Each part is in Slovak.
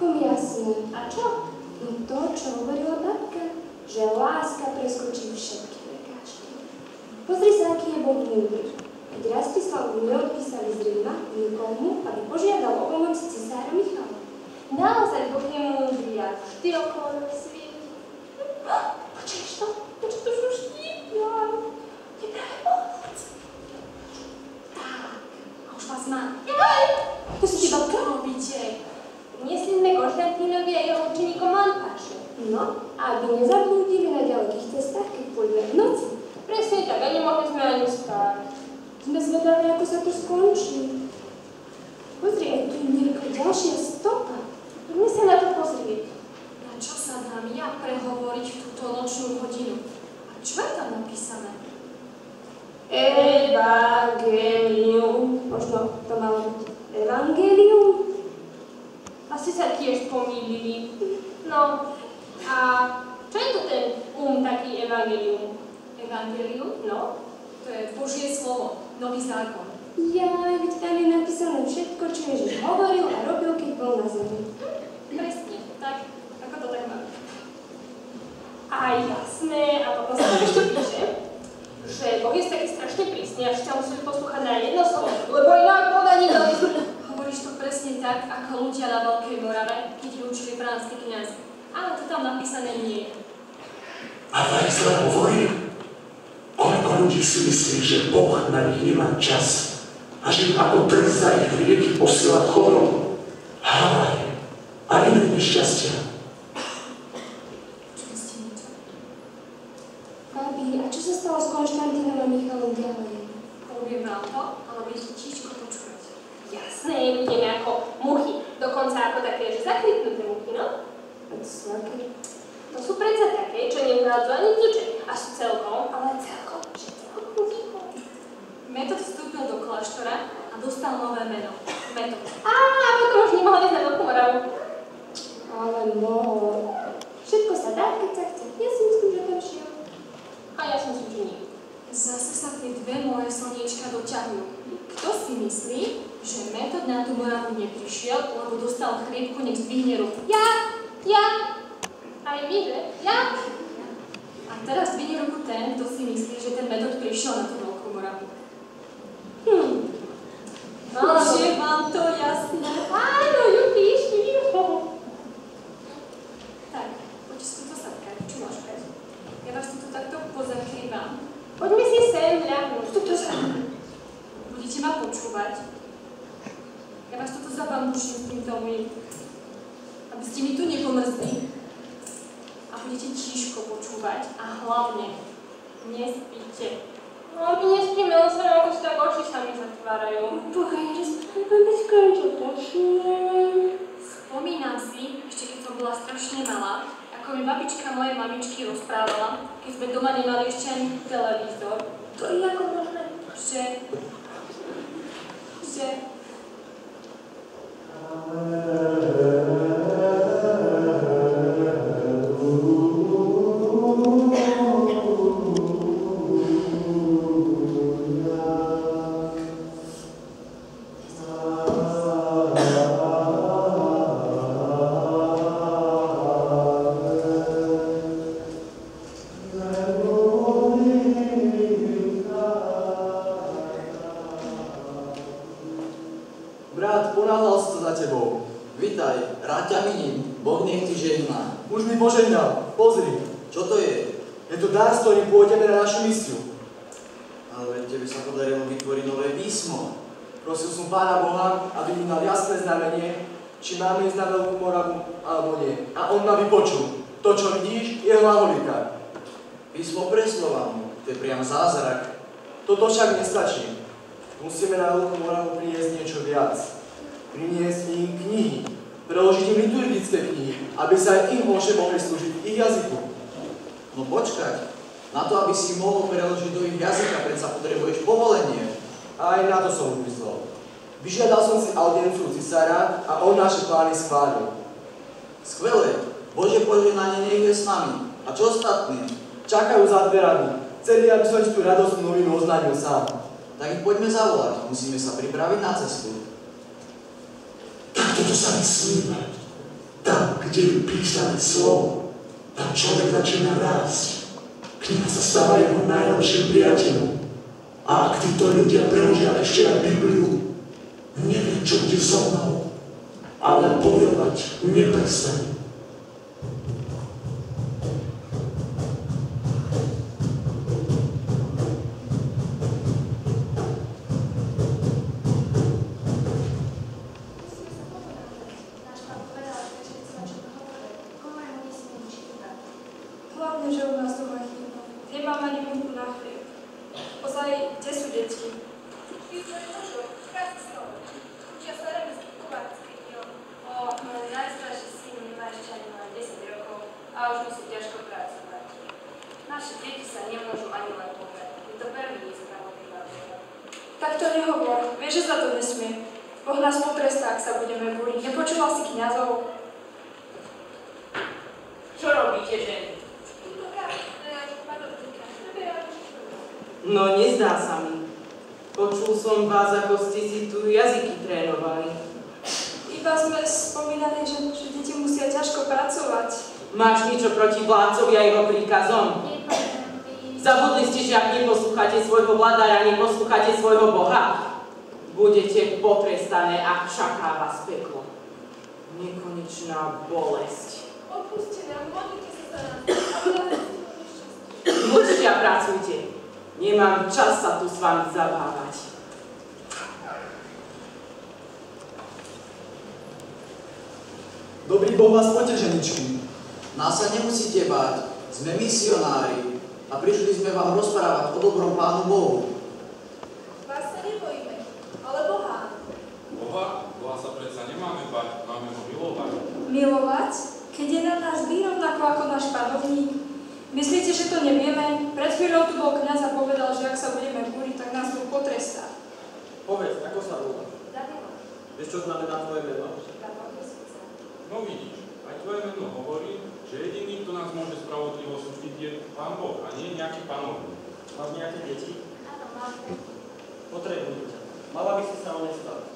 Celkom jasné. A čo? No to, čo hovorila babka, že láska preskočí všetky prekážky. Pozri sa, aký je Boh múdry. Keď Rastislavu neodpísali z Ríma nikomu, aby požiadal o pomoc cisára Michala. Naozaj Boh je múdry a vždy okolo svieti. Počuješ to? Počuj to šuští? Je práve pomoc. Tak, a už vás mám. Jaj! To si ti babka? Čo robíte? Priniesli sme Konštantínovi a jeho učeníkom lampáše. No, aby nezablúdili na ďalekých cestách, keď pôjdeme v noci. Presne tak, a nemohli sme ani spať. Sme zvedali, ako sa to skončí. Pozri, aj tu je nejaká ďalšia stopa. Poďme sa na to pozrieť. Na čo sa dám ja prehovoriť v túto nočnú hodinu? A čo je tam napísané? Evangelium. Možno to malo byť Evangelium? Asi sa tiež pomýlili. No, a čo je to ten taký Evangelium? Evangelium? No? To je Božie slovo, nový zákon. Ja, veď tam je napísané všetko, čo Ježiš hovoril a robil, keď bol na zemi. Presne, tak, ako to tak má. A jasné, a potom sa tam ešte píše, že Boh je taký strašne prísny a ťa museli poslúchať na jedno slovo, lebo inak Boha nikto nezná. Hovoríš to presne tak, ako ľudia na Veľkej Morave, keď ju učili bránski kňazi. Ale to tam napísané nie je. A tak sa hovorí, koľko ľudí si myslí, že Boh na nich nemá čas a že im ako trest za ich hrieky posiela chorobu, havárie a iné nešťastia. Čo ste niečo? Babi, a čo sa stalo s Konštantínom a Michalom ďalej? Poviem vám to, ale budete tiško počúvať. Jasné, budeme ako muchy, dokonca ako také, že zachrypnuté muchy, no? A to sú aké? To sú predsa také, čo nevládzu ani vzuček a sú celkom, ale celkom, že celkom východ. Metod vstúpil do kláštora a dostal nové meno. Metod. A potom už nemohol ísť na Veľkú Moravu. Ale mohol. Všetko sa dá, keď sa chce. Ja si myslím, že tam šiel. A ja si myslím, že nie. Zase sa tie dve moje slniečka doťahujú. Kto si myslí, že Metod na tú Moravu neprišiel, lebo dostal chrípku, nech zdvihne ruku? Ja. Aj my, že? Ja. A teraz zdvihne ruku ten, kto si myslí, že ten Metod prišiel na tú Veľkú Moravu. Už je vám to jasné? Áno, Jupíš. Tak, poďte si tu sadkať, čo máš pes? Ja vás tu takto pozakrývam. Poďme si sem ľahnuť. Tuto sa. Budete ma počúvať. Ja vás toto zabambuším s týmto mojím, aby ste mi tu nepomrzli. A budete tížko počúvať a hlavne nespíte. No, my nespíme, len sa nám ako si tak oči sami zatvárajú. Pochaj, rozprávame skôr, čo počujem. Spomínam si, ešte keď som bola strašne malá, ako mi babička mojej mamičky rozprávala, keď sme doma nemali ešte ani televízor. To je ako možné. Že... Brat, ponáhľal som sa za tebou. Vitaj, rád ťa miním. Boh nech ti žehná. Už mi požehnal. Pozri. Čo to je? Je to dar, s ktorým pôjdeme na našu misiu. Ale tebe sa podarilo vytvoriť nové písmo. Prosil som Pána Boha, aby mi dal jasné znamenie, či máme ísť na Veľkú Moravu, alebo nie. A on ma vypočul. To, čo vidíš, je hlavolika. Písmo pre Slovanu. To je priam zázrak. Toto však nestačí. Musíme na Veľkú Moravu priniesť niečo viac. Priniesť im knihy. Preložiť im liturgické knihy, aby sa aj im Bože mohli slúžiť v ich jazyku. No počkať. Na to, aby si mohol preložiť do ich jazyka, predsa potrebuješ povolenie. Aj na to som umyslel. Vyžiadal som si audienciu cisára a on naše plány schválil. Skvelé. Bože požehnanie nech je s nami. A čo ostatní? Čakajú za dverami. Chceli, aby som ti tú radostnú novinu oznámil sám. Tak ich poďme zavolať. Musíme sa pripraviť na cestu. Tak toto sa myslíme. Tam, kde je písané slovo, tam človek začína rásť. Kniha sa stáva jeho najlepším priateľom. A ak títo ľudia preložia ešte aj Bibliu, neviem, čo bude so mnou, ale bojovať neprestanem. Hlavne, že u nás doma chýba. Nemám ani bunku na chlieb. Ozaj, kde sú deti? Výzvoj mužov, práci slovo. Učia sa remesky kuchárskej dielne. Môj najstarší syn nemá ešte ani len 10 rokov a už musí ťažko pracovať. Naše deti sa nemôžu ani len povedať. Je to veľmi nespravodlivá veda. Tak to nehovor. Vieš, že sa to nesmie. Boh nás potrestá, ak sa budeme búriť. Nepočula si kňazov? Čo robíte, ženy? No, nezdá sa mi. Počul som vás, ako ste si tu jazyky trénovali. Iba sme spomínali, že deti musia ťažko pracovať. Máš niečo proti vládcovi a jeho príkazom? Zabudli ste, že ak neposlúchate svojho vládára, neposlúchate svojho Boha, budete potrestané a čaká vás peklo. Nekonečná bolesť. Odpuste nám, modlite sa za nás. Buďte a pracujte. Nemám čas sa tu s vami zabávať. Dobrý Boh vás poteženičky. Nás sa nemusíte báť. Sme misionári a prišli sme vám rozprávať o dobrom Pánu Bohu. Vás sa nebojíme, ale Boha. Boha sa predsa nemáme bať, máme ho milovať. Milovať? Keď je na nás zlý rovnako ako náš panovník? Myslíte, že to nevieme? Pred chvíľou tu bol kňaz a povedal, že ak sa budeme búriť, tak nás Boh potrestá. Povedz, ako sa volá? Danilo. Vieš, čo znamená tvoje meno? No vidíš, aj tvoje meno hovorí, že jediný, kto nás môže spravodlivo súdiť, je Pán Boh a nie nejaký panovník. Máš nejaké deti? Áno, máme. Potrebujú ťa. Mala by si sa o ne starať.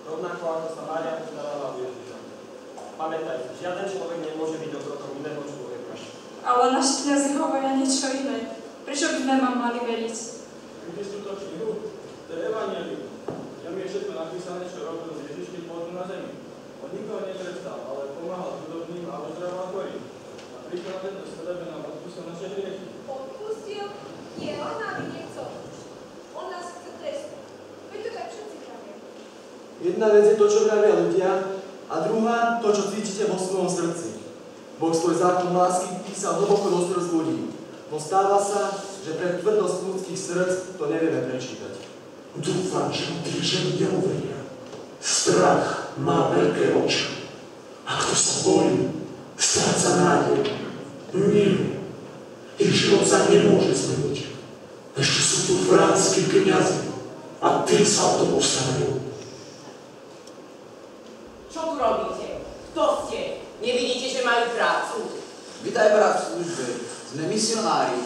Rovnako ako sa Mária postarala o Ježiša. Pamätaj, žiaden človek nemôže byť otrokom iného človeka. Ale naši kňazi hovoria niečo iné. Prečo by sme vám mali veriť? Vidíš túto knihu? To je Evangelium. Tam je všetko napísané, čo robil Ježiš, keď bol tu na zemi. On nikoho netrestal, ale pomáhal chudobným a uzdravoval chorých. A prišiel na tento svet, aby nám odpustil naše hriechy. Odpustil? Nie, on nám nechcel. On nás chce trestať. Veď to tak všetci pravia. Jedna vec je to, čo vravia ľudia, a druhá to, čo cítite vo svojom srdci. Boh svoj zákon lásky písal hlboko do srdc ľudí, no stáva sa, že pre tvrdosť ľudských srdc to nevieme prečítať. Dúfam, že mu tie ženy neuveria. Strach má veľké oči. A kto sa bojí, stráca nádej. Nie. Ich život sa nemôže zmeniť. Ešte sú tu franskí kňazi a tí sa o to postarajú. Čo tu robíte? Kto ste? Nevidíte, že majú prácu? Vítaj, brat, v službe. Sme misionári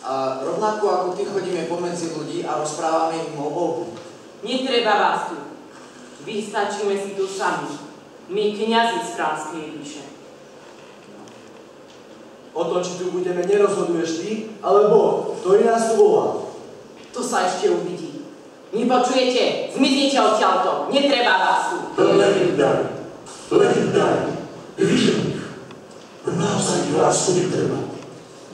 a rovnako ako ty chodíme pomedzi ľudí a rozprávame im o Bohu. Netreba vás tu. Vystačíme si tu sami. My kňazi z Franskej ríše. O tom, či tu budeme, nerozhoduješ ty, ale Boh, ktorý nás tu volá. To sa ešte uvidí. Nepočujete? Zmiznite odtiaľto. Netreba vás tu. Legendárny, vyžených. Naozaj ich lásku netreba.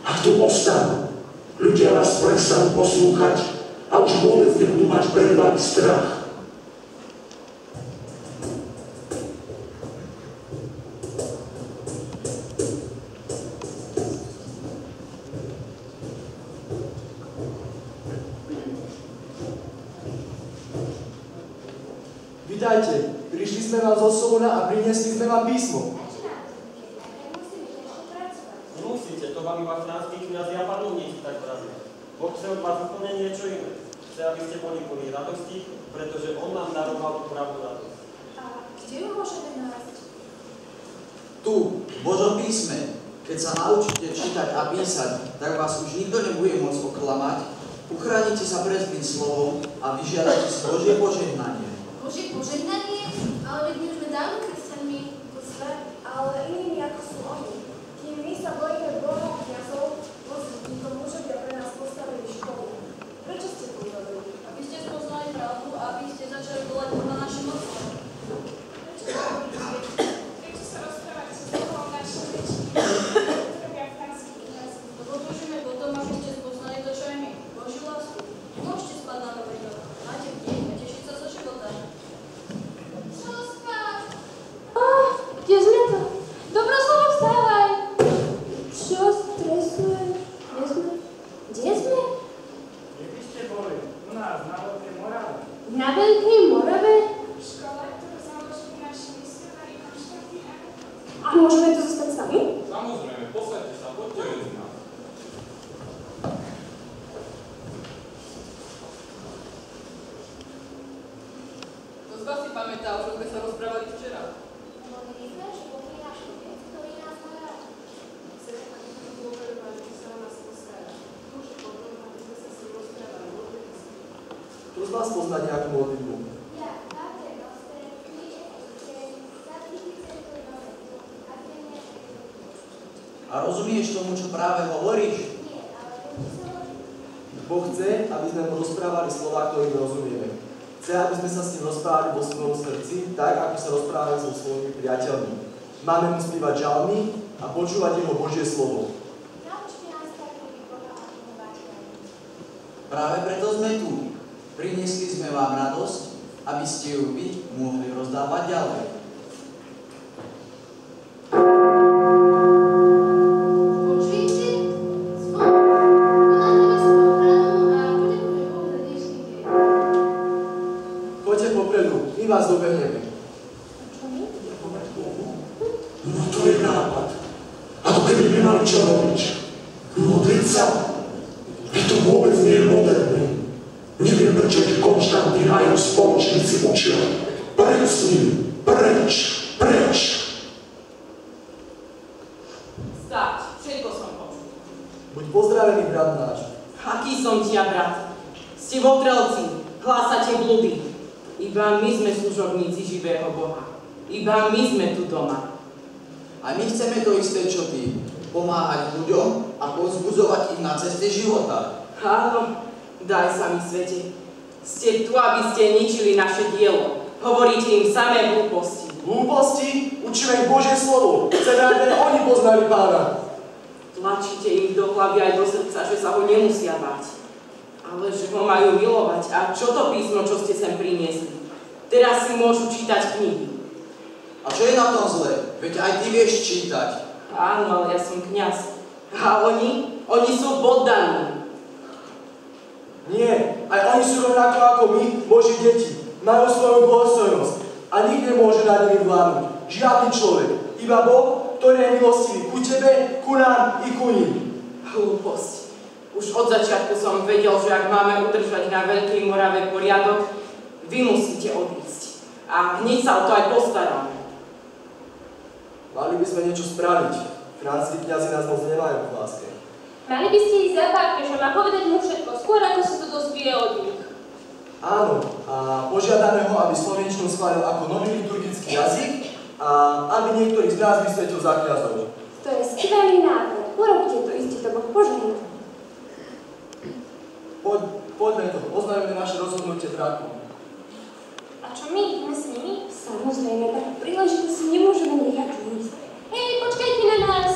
Ak tu ostanú, ľudia vás prestanú poslúchať a už vôbec nebudú mať pred vami strach. Vitajte, prišli sme vám zo Soluna a priniesli sme vám písmo. Nemusíte, to vám iba franskí kňazi a panovníci tak vravia. Boh chce od vás úplne niečo iné. Chce, aby ste boli plní radosti, pretože On nám daroval tú pravú radosť. A kde ju môžeme nájsť? Tu, v Božom písme, keď sa naučíte čítať a písať, tak vás už nikto nebude môcť oklamať, uchránite sa pred zlým slovom a vyžiadate si Božie požehnanie. Božie požehnanie? Ale veď my už sme dávno kresťanmi, ale iní môžeme tu zostať s nami? Samozrejme, posaďte sa, poďte medzi nás. To z vás si pamätá, o čom sme sa rozprávali včera. Hovorili sme, že Boh je náš otec, ktorý nás má rád. Chceme, aby to dôverovať, že sa o nás postará. Môže potom, aby sme sa s ním rozprávali, modlili sa. Kto z vás pozná nejakú modlitbu? Ja, Pater Noster, qui et sanctificetur nomen tuum, ad venia A rozumieš tomu, čo práve hovoríš? Nie, ale Boh sa hovorí. Boh chce, aby sme mu rozprávali slova, ktorým rozumieme. Chce, aby sme sa s ním rozprávali vo svojom srdci, tak, ako sa rozprávali so svojimi priateľmi. Máme mu spívať žalmy a počúvať jeho Božie slovo. Naučte nás tak ľúbiť Boha a milovať ľudí. Práve preto sme tu. Priniesli sme vám radosť, aby ste ju vy mohli rozdávať ďalej. Počujte, zvon, konajme sa popradu a budeme Bohu za dnešný deň. Poďte popredu, my vás dobehneme. No to je nápad. Ako keby nemali čo robiť. Modliť sa? To vôbec nie je moderné. Neviem, prečo ich Konštantín a jeho spoločníci učia. Preč s ním, preč, preč. Stať, všetko som počul. Buď pozdravený, brat náš. Aký som tia, brat? Ste votrelci, hlásate bludy. Iba my sme služobníci živého Boha. Iba my sme tu doma. A my chceme to isté, čo ty. Pomáhať ľuďom a povzbudzovať ich na ceste života. Áno, daj sa mi svete. Ste tu, aby ste ničili naše dielo. Hovoríte im samé hlúposti. Hlúposti? Učíme ich Božie slovo. Chceme, aby oni poznali Pána. Tlačíte im do hlavy aj do srdca, že sa ho nemusia báť. Ale že ho majú milovať. A čo to písmo, čo ste sem priniesli? Teraz si môžu čítať knihy. A čo je na tom zle? Veď aj ty vieš čítať. Áno, ale ja som kňaz. A oni sú poddaní. Nie, aj oni sú rovnako ako my, Boží deti. Majú svoju dôstojnosť a nikto nemôže nad nimi vládnuť. Žiadny človek, iba Boh, ktorý je milostivý ku tebe, ku nám i ku ním. Hlúposť. Už od začiatku som vedel, že ak máme udržať na Veľkej Morave poriadok, vy musíte odísť. A hneď sa o to aj postaráme. Mali by sme niečo spraviť. Franskí kňazi nás moc nemajú v láske. Mali by ste ísť za pápežom a povedať mu všetko, skôr ako sa to dozvie od nich. Áno, a požiadame ho, aby slovenčinu schválil ako nový liturgický jazyk a aby niektorých z nás vysvetil za kňazov. To je skvelý nápad. Urobte to, iste to Boh požehná. Poďme to, oznámime naše rozhodnutie Draku. A čo my? Ideme s nimi? Samozrejme, tak príležitosti nemôžeme nechať ísť. Hej, počkajte na nás!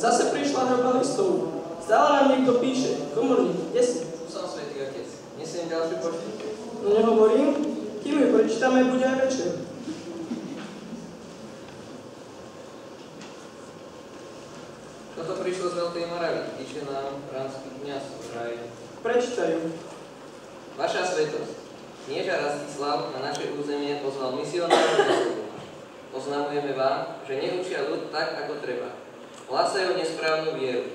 Zase prišla hromada listov. Stále nám niekto píše. Komorník, kde si? Tu som, svätý Otec. Nesiem ďalšiu poštu. No nehovorím. Kým ju prečítame, bude aj večer. Toto prišlo z Veľkej Moravy. Píše nám franský kňaz vraj. Prečítaj ju. Vaša svätosť. Knieža Rastislav na naše územie pozval misionárov do Sodoma. Oznamujeme vám, že neučia ľud tak, ako treba. Hlásajú nesprávnu vieru.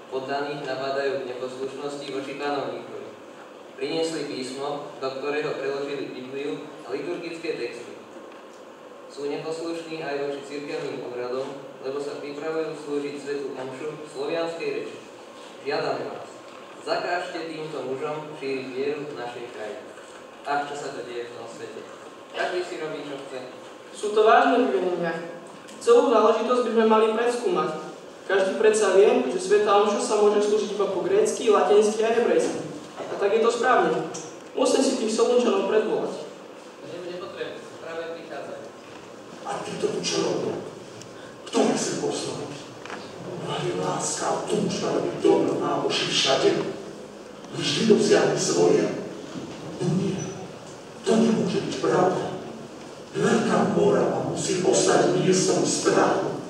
Poddaných nabádajú k neposlušnosti voči panovníkovi. Priniesli písmo, do ktorého preložili Bibliu a liturgické texty. Sú neposlušní aj voči cirkevným obradom, lebo sa pripravujú slúžiť svätú omšu v slovianskej reči. Žiadame vás, zakážte týmto mužom šíriť vieru v našej krajine. Ach, čo sa to deje v tom svete. Každý si robí, čo chce. Sú to vážne vyvinenia. Celú záležitosť by sme mali preskúmať. Každý predsa vie, že svätá omša sa môže slúžiť iba po grécky, latinsky a hebrejsky. A tak je to správne. Musím si tých Solunčanov predvolať. To nebude potrebné, práve prichádzajú. A títo tu čo robia? Kto mi chce poslať? Ale láska a túžba robiť dobro náboží všade. Vždy dosiahli svoje. No nie, to nemôže byť pravda. Veľká Veľká Morava musí ostať miestom strachu.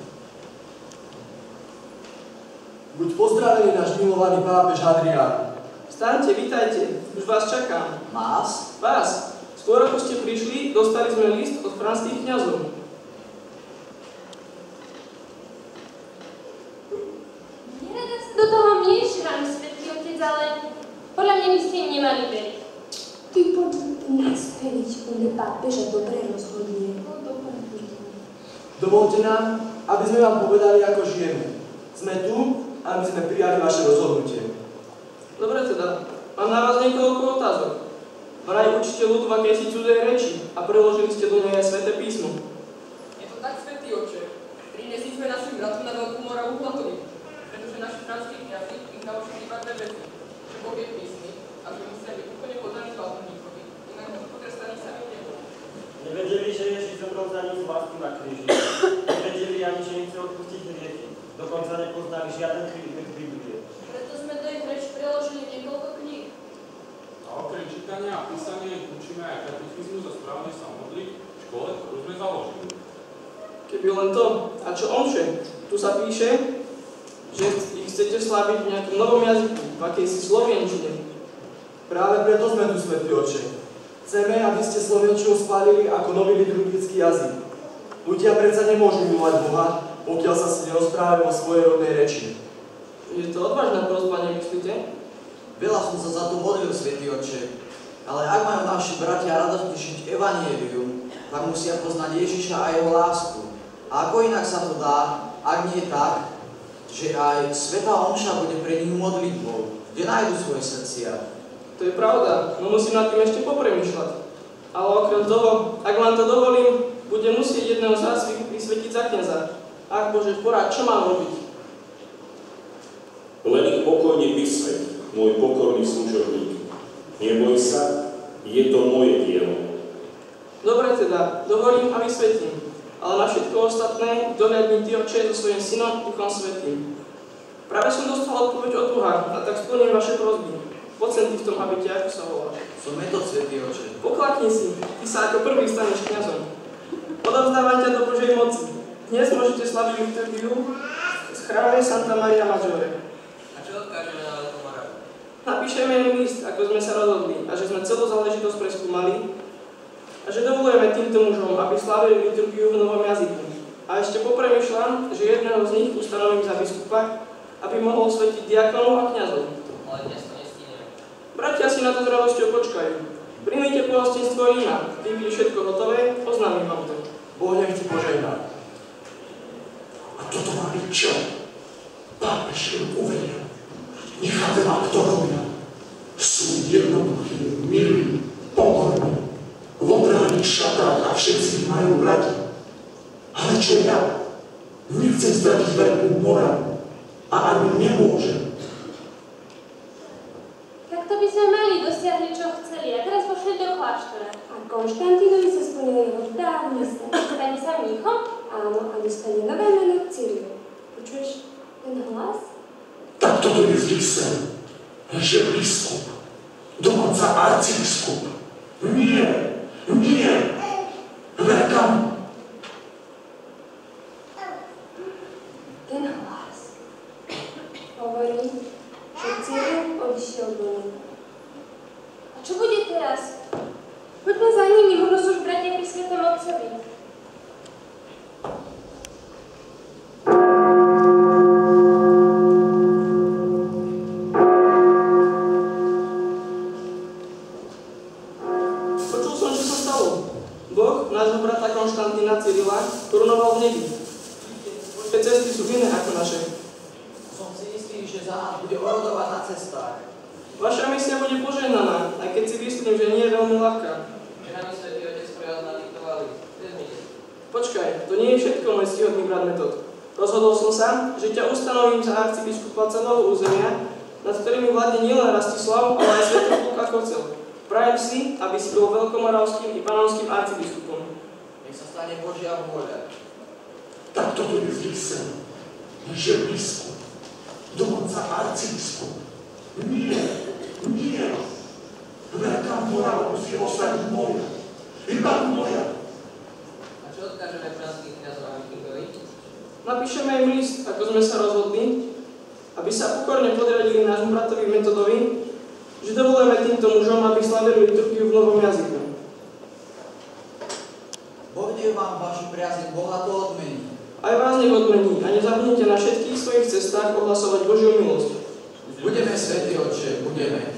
Buď pozdravený náš milovaný pápež Hadrián. Vstaňte, vítajte, už vás čakám. Vás? Vás. Skôr ako ste prišli, dostali sme list od franských kňazov. Nerada sa do toho miešam, svätý Otec, ale podľa mňa by ste im nemali veriť. Ty poď nás veriť, podľa pápeža dobre rozhodne. Dovolte nám, aby sme vám povedali, ako žijeme. Sme tu, aby sme prijali vaše rozhodnutie. Dobre teda, mám na vás niekoľko otázok. Vraj učíte ľud v akejsi cudzej reči a preložili ste do nej aj Sväté písmo. Je to tak, svätý oče. Priniesli sme našim bratom na Veľkú Moravu Platovi, pretože naši franskí kňazi ich naučili iba dve veci, že Boh je písmy a že musia byť úplne podaní bláznikovi, inak môžu potrestaní sami neboli. Nevedeli, že Ježiš zomrel za nich z lásky na kríži. Nevedeli ani, že im chce odpustiť hriechy. Dokonca nepoznali žiaden príbeh Biblie. Preto sme do ich reč preložili niekoľko kníh. A okrem čítania a písania ich učíme aj katechizmus a správne sa modliť v škole, ktorú sme založili. Keby len to. A čo omše? Tu sa píše, že ich chcete sláviť v nejakom novom jazyku, v akejsi slovenčine. Práve preto sme tu, svätý Otče. Chceme, aby ste slovenčinu schválili ako nový liturgický jazyk. Ľudia predsa nemôžu milovať Boha, pokiaľ sa si nerozprávajú o svojej rodnej reči. Je to odvážna prosba, nemyslíte? Veľa som sa za to modlil, svätý Otče. Ale ak majú naši bratia radosť žiť evanjelium, tak musia poznať Ježiša a jeho lásku. A ako inak sa to dá, ak nie tak, že aj svätá omša bude pre nich modlitbou, kde nájdu svoje srdcia. To je pravda, no musím nad tým ešte popremýšľať. Ale okrem toho, ak vám to dovolím, budem musieť jedného z vás vysvetiť za kňaza. Ak Bože, porad, čo mám robiť? Len ich pokojne vysvet, môj pokorný služobník. Neboj sa, je to moje dielo. Dobre teda, dovolím a vysvetlím. Ale na všetko ostatné dohľadni Ty, Otče, so svojím synom Duchom Svätým. Práve som dostal odpoveď od Boha, a tak splním vaše prosby. Poď sem Ty v tom habite, ako sa voláš. Som metod, svätý Otče. Poklakni si, Ty sa ako prvý staneš kňazom. Odovzdávam ťa do Božej moci. Dnes môžete slaviť liturgiu z chráme Santa Maria Maggiore. A čo odkážeme na Veľkú Moravu? Napíšeme im list, ako sme sa rozhodli, a že sme celú záležitosť preskúmali, a že dovolujeme týmto mužom, aby slávili liturgiu v novom jazyku. A ešte popremýšľam, že jedného z nich ustanovím za biskupa, aby mohol svetiť diakonov a kňazov. Ale dnes to nestíneme. Bratia si na to s radosťou počkajú. Príjmite pohostinstvo vína. Keď bude všetko hotové, oznámim vám to. Boh nech ti požehná. A toto má byť čo? Pápež im uvedel. Necháte ma, kto robia. Sú jednoduchí, milí, pokorní, v obránych šatách a všetci ich majú radi. Ale čo ja? Nechcem stratiť Veľkú Moravu. A ani nemôžem. Tak to by sme mali dosiahli, čo chceli. A teraz pošli do kláštora. A Konštantinovi sa splnil jeho dávny sen. Stane sa mníchom? Áno, a dostane nové meno Cyril. Počuješ ten hlas? Tak toto je zlý sen. Že biskup. Dokonca arcibiskup. Nie. Nie. Veľkám. Ten hlas hovorí, že Cyril odišiel do neba. A čo bude teraz? Poďme za nimi, možno sú už bratia pri Svätom Otcovi. Počul som, čo sa stalo. Boh nášho brata Konštantína Cyrila korunoval v nebi. Tie cesty sú iné ako naše. Som si istý, že za nás bude orodovať na cestách. Vaša misia bude požehnaná, aj keď si myslím, že nie je veľmi ľahká. Že nám Svätý Otec pre vás nadiktovali. Vezmite. Počkaj, to nie je všetko, môj stihodný brat Metod. Rozhodol som sa, že ťa ustanovím za arcibiskupa celého územia, nad ktorými vládne nielen Rastislav, ale aj Svätopluk a Kocel. Prajem si, aby si bol veľkomoravským i panonským arcibiskupom. Nech sa stane Božia vôľa. Tak toto je zlý sen. Že biskup. Dokonca arcibiskup. Nie. Nie. Veľká Morava musí ostať moja. Iba moja. A napíšeme im list, ako sme sa rozhodli, aby sa pokorne podriadili nášmu bratovi Metodovi, že dovolujeme týmto mužom, aby slavili liturgiu v novom jazyku. Boh nech vám vašu priazeň bohato odmení. Aj vás nech odmení a nezabudnite na všetkých svojich cestách ohlasovať Božiu milosť. Budeme, Svätý Otče, budeme.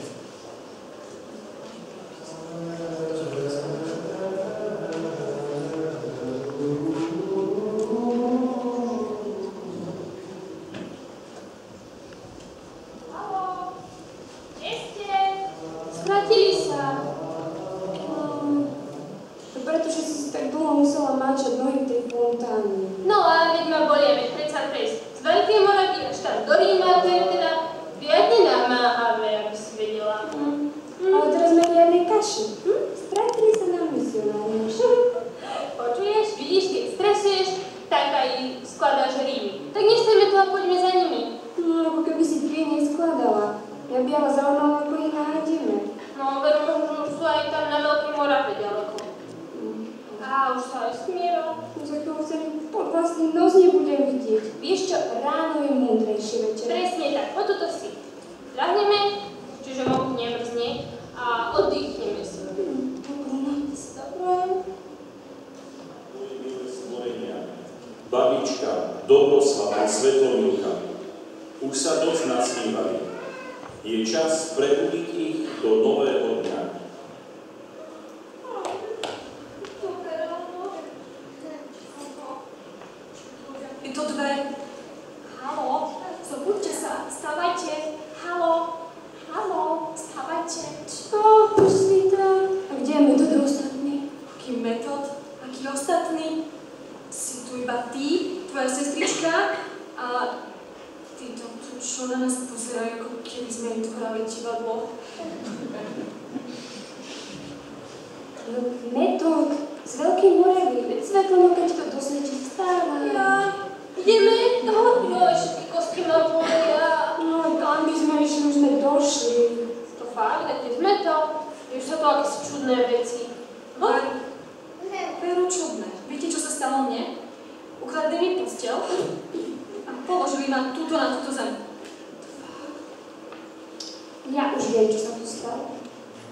Babička, Dobroslava, Svetlomilka, už sa dosť nasmívali. Je čas prebudiť ich do nového dňa. Je to dve. Haló, zobudte sa, vstávajte. Haló, haló, vstávajte. Čo, Rosvita? A kde je Metod a ostatní? Aký Metod? Aký ostatný? Si tu iba ty, tvoja sestrička a títo tu, čo na nás pozerajú, ako keby sme im tu hrali divadlo. No, Metod, z Veľkej Moravy, veď Svetlano, keď to dosvedčí, vstáva. Ja, ideme? No, ešte kosti ma bolia. No, tam by sme išli, už sme došli. To fakt, kde sme to? Už sa to akési čudné veci. No, veru čudné. Viete, čo sa stalo mne? Ukradli mi posteľ a položili ma túto na túto zem. Ja už viem, čo sa tu stalo.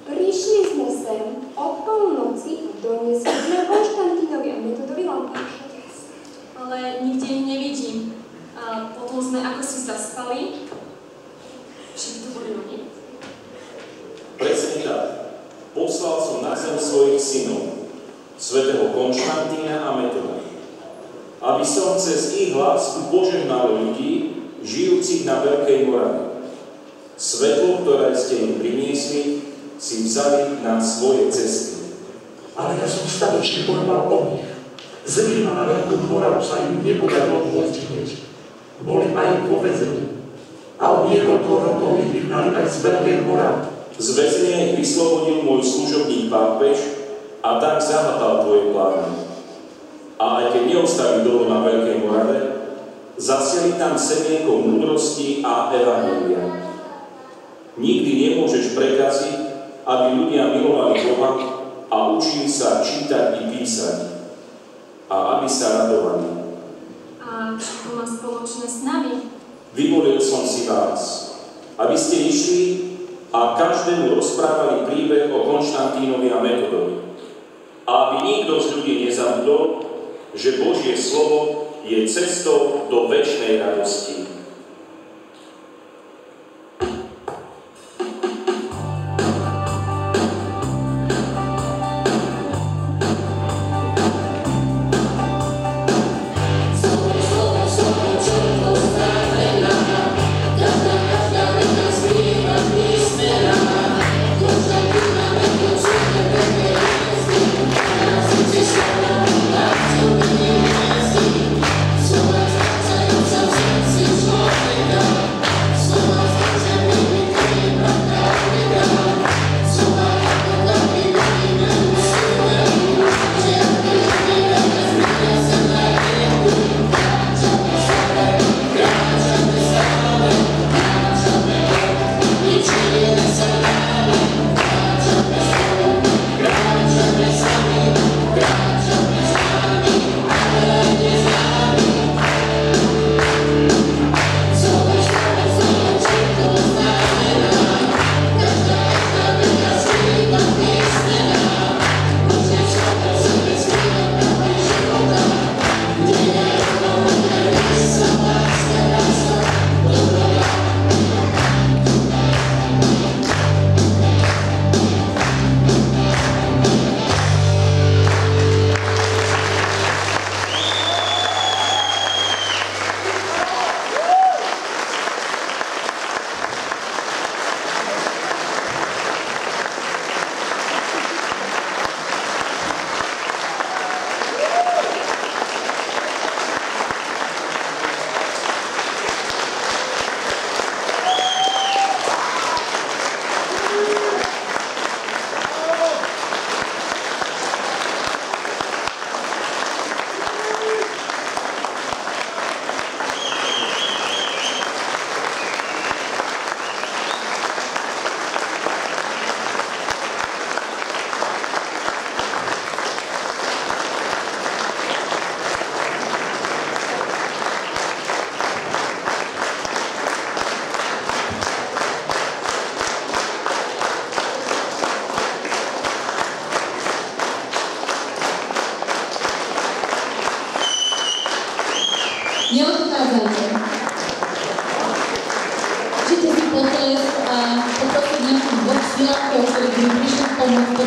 Prišli sme sem o polnoci a doniesli sme Konštantínovi a Metodovi lampáše. Ale nikde ich nevidím. A potom sme ako si zaspali. Že by to boli oni? Presne tak. Poslal som na zem svojich synov, svätého Konštantína a Metoda, aby som cez ich lásku požehnal ľudí, žijúcich na Veľkej Morave. Svetlo, ktoré ste im priniesli, si vzali na svoje cesty. Ale ja som statočne porval o nich. Zemina na Veľkú Moravu sa im nepodarilo vôjsť hneď. Boli aj vo väzení. A o niekoľko rokov ich vyhnali aj z Veľkej Moravy. Z väzenia ich vyslobodil môj služobník pápež a tak zahatal tvoje plány. A aj keď neostali dolu na Veľkej Morave, zasiali tam semienko múdrosti a evanjelia. Nikdy nemôžeš prekaziť, aby ľudia milovali Boha a učili sa čítať i písať. A aby sa radovali. A čo to má spoločné s nami? Vyvolil som si vás, aby ste išli a každému rozprávali príbeh o Konštantínovi a Metodovi. A aby nikto z ľudí nezabudol, že Božie slovo je cestou do večnej radosti. So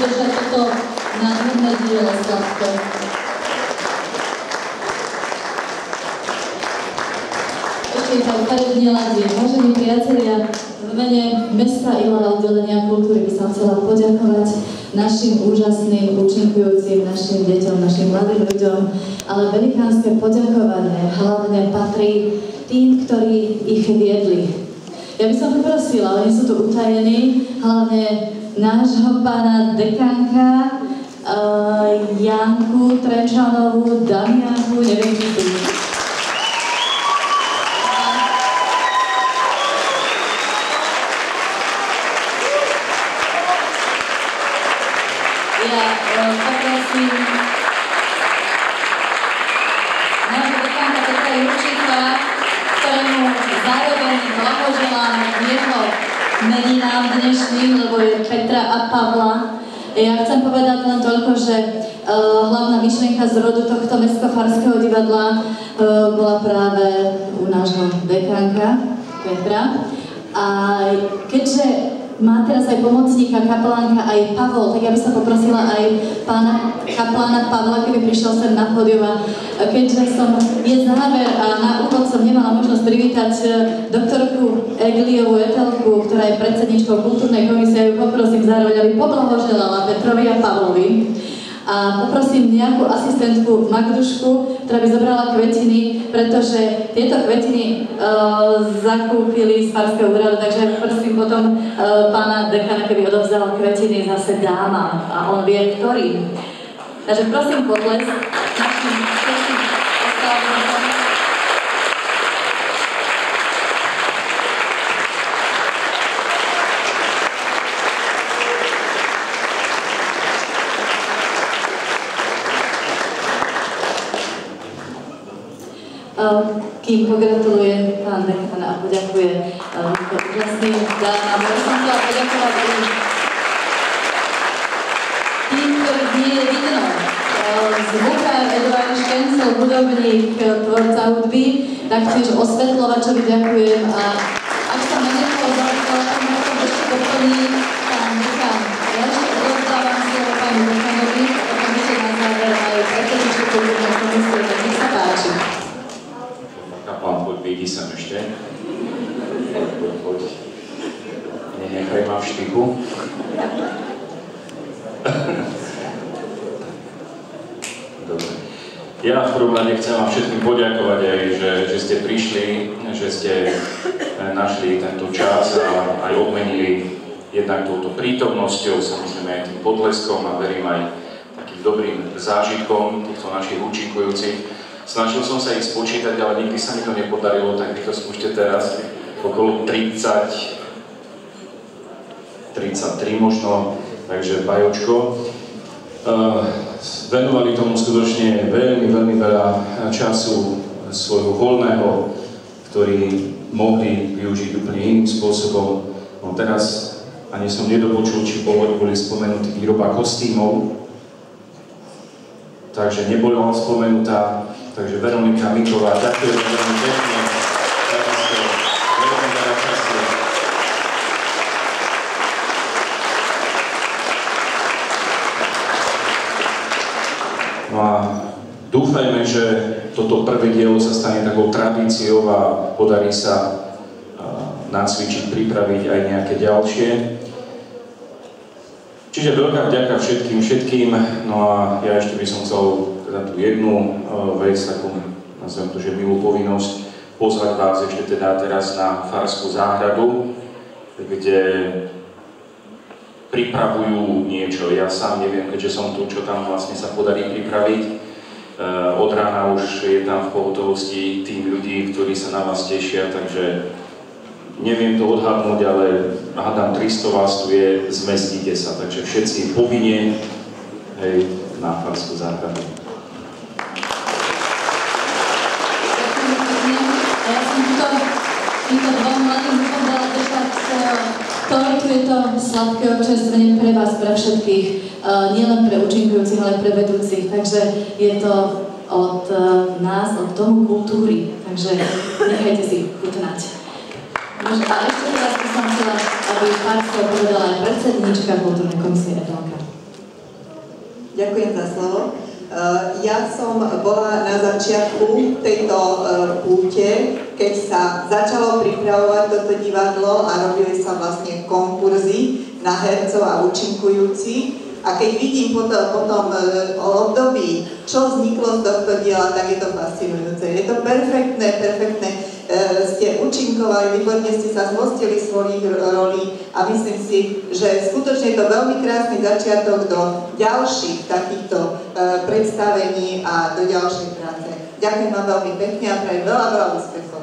udržať toto nádherné dielo Slavko. Ešte je tak farebne ladie. Vážení priatelia, v mene mesta Ilava oddelenia kultúry by som chcela poďakovať našim úžasným účinkujúcim, našim deťom, našim mladým ľuďom, ale velikánske poďakovanie hlavne patrí tým, ktorí ich viedli. Ja by som poprosila, oni sú tu utajení, hlavne nášho pána dekánka, Janku Trenčanovú, Damianku, neviem, či tu. Ja poprosím nášho dekánka Petra Jurčíka, ktorému zároveň blahoželám jeho meninám dnešným, lebo je Petra a Pavla. Ja chcem povedať len toľko, že hlavná myšlienka z rodu tohto Mestskofarského divadla bola práve u nášho dekánka Petra. A keďže má teraz aj pomocníka, kapelánka, aj Pavol, tak ja by som poprosila aj pána kaplána Pavla, keby prišiel sem na pódium. A keďže je záver a na úvod som nemala možnosť privítať doktorku Egiliovu Etelku, ktorá je predsedničkou kultúrnej komisie, ju poprosím zároveň, aby poblahoželala Petrovi a Pavlovi. A poprosím nejakú asistentku Magdušku, ktorá by zobrala kvetiny, pretože tieto kvetiny zakúpili z Farského úradu, takže prosím potom pána dekana, keby odovzdal kvetiny zase dáma a on vie, ktorý. Takže prosím potlesk našim všetkým ostávancom. Kým pogratuluje pán dekan a poďakuje úžasným dámam. Ja som chcela poďakovať tým, ktorých nie je vidno. Zvukár Eduard Škencel, hudobník, tvorca hudby, taktiež osvetľovačovi ďakujem a ak sa ma nekoho zaujalo, tak ma to ešte doplní pán dekan. Ja ešte odovzdávam slovo pánu dekanovi a potom ešte na záver aj predsedničku kultúrnej komisie, tak nech sa páči. Kaplan, poď, vyjdi sem ešte. Poď. Nenechaj ma v štychu. Dobre. Ja v prvom rade chcem vám všetkým poďakovať aj, že ste prišli, že ste našli tento čas a aj odmenili jednak touto prítomnosťou, samozrejme aj tým potleskom a verím aj takým dobrým zážitkom týchto našich účinkujúcich. Snažil som sa ich spočítať, ale nikdy sa mi to nepodarilo, tak vy to skúšte teraz. Okolo 33 možno, takže bajočko. Venovali tomu skutočne veľmi veľa času svojho voľného, ktorý mohli využiť úplne iným spôsobom. No teraz ani som nedopočul, či boli spomenutí výroba kostýmov, takže nebola spomenutá. Takže Veronika Miková, ďakujem veľmi pekne. Veľmi veľa času. No a dúfajme, že toto prvé dielo sa stane takou tradíciou a podarí sa nacvičiť, pripraviť aj nejaké ďalšie. Čiže veľká vďaka všetkým. No a ja ešte by som chcel teda tú jednu vec, takú, nazvem to, že milú povinnosť, pozvať vás ešte teda teraz na Farskú záhradu, kde pripravujú niečo. Ja sám neviem, keďže som tu, čo tam vlastne sa podarí pripraviť. Od rána už je tam v pohotovosti tým ľudí, ktorí sa na vás tešia, takže neviem to odhadnúť, ale hádam 300 vás tu je, zmestíte sa, takže všetci povinne, hej, na Farskú záhradu. Ja som týmto dvom mladým ľuďom dala držať tortu, je to sladké občerstvenie pre vás, pre všetkých, nielen pre účinkujúcich, ale aj pre vedúcich, takže je to od nás, od Domu kultúry, takže nechajte si chutnať. A ešte teraz by som chcela, aby pár slov povedala aj predsedníčka kultúrnej komisie Etelka. Ďakujem za slovo. Ja som bola na začiatku tejto púte, keď sa začalo pripravovať toto divadlo a robili sa vlastne konkurzy na hercov a účinkujúcich. A keď vidím potom období, čo vzniklo z tohto diela, tak je to fascinujúce. Je to perfektné, ste účinkovali, výborne ste sa zmostili svojich rolí a myslím si, že skutočne je to veľmi krásny začiatok do ďalších takýchto predstavení a do ďalšej práce. Ďakujem vám veľmi pekne a prajem veľa úspechov.